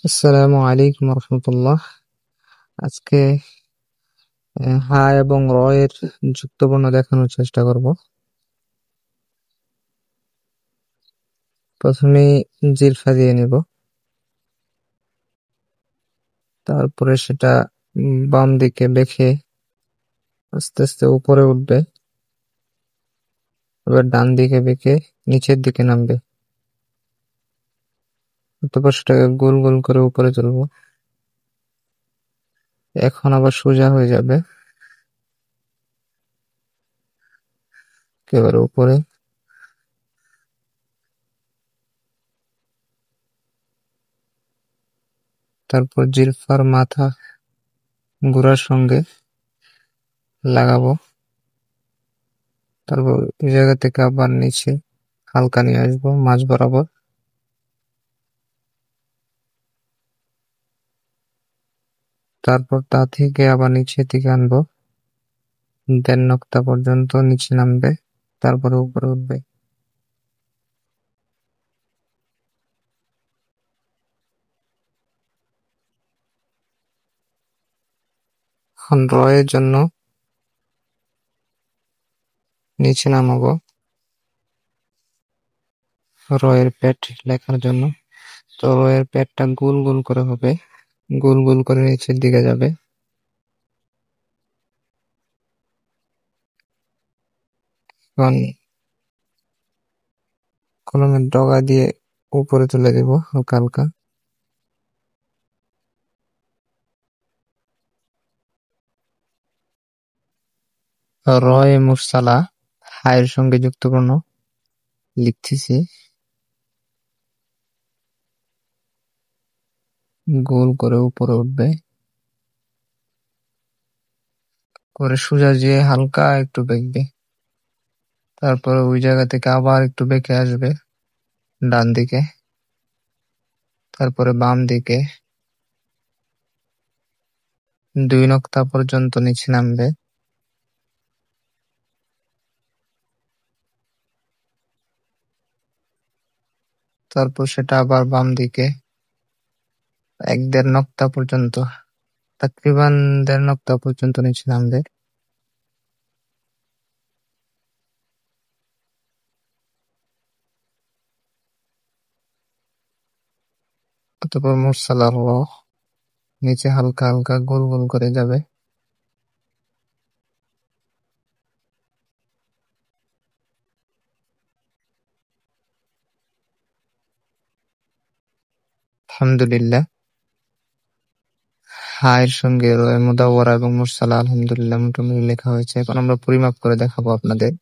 আসসালামু আলাইকুম রহমতুল্লাহ। আজকে হা এবং র এর যুক্তবর্ণ দেখানোর চেষ্টা করব। প্রথমে জিহ্বা দিয়ে নিব, তারপরে সেটা বাম দিকে বেঁকে আস্তে আস্তে উপরে উঠবে, এবার ডান দিকে বেঁকে নিচের দিকে নামবে, অতঃপর সেটাকে গোল গোল করে উপরে তুলবো। এখন আবার সোজা হয়ে যাবে, একেবারে উপরে। তারপর জিহ্বার মাথা গোড়ার সঙ্গে লাগাবো, তারপর ওই জায়গা থেকে আবার নিচে হালকা নিয়ে আসবো মাঝ বরাবর। তারপর তা থেকে আবার নিচের দিকে আনবো, 1.5 নক্তা পর্যন্ত নিচে নামবে, তারপরে উপরে উঠবে। এখন র এর জন্য নিচে নামাবো, র এর পেট লেখার জন্য। তো র এর পেটটা গোল গোল করে হবে, গোল গোল করে নিচের দিকে যাবে। এখন কলমের ডগা দিয়ে উপরে তুলে দেব হালকা হালকা। র এ মুরসালা হায়ের সঙ্গে যুক্তবর্ণ লিখতেছি, গোল করে উপরে উঠবে, করে সোজা যেয়ে হালকা একটু বেঁকবে, তারপরে ওই জায়গা থেকে আবার একটু বেঁকে আসবে ডান দিকে, তারপরে বাম দিকে 2 নক্তা পর্যন্ত নিচে নামবে। তারপর সেটা আবার বাম দিকে 1.5 নক্তা পর্যন্ত, তাকরিবান 1.5 নক্তা পর্যন্ত নিচে নামবে। অতঃপর মুরসালা র নিচে হালকা হালকা গোল গোল করে যাবে। আলহামদুলিল্লাহ, হা এর সঙ্গে র এ মুদাওয়ারা এবং মুরসালা আলহামদুলিল্লাহ মোটামুটি লেখা হয়েছে। এখন আমরা পরিমাপ করে দেখাবো আপনাদের।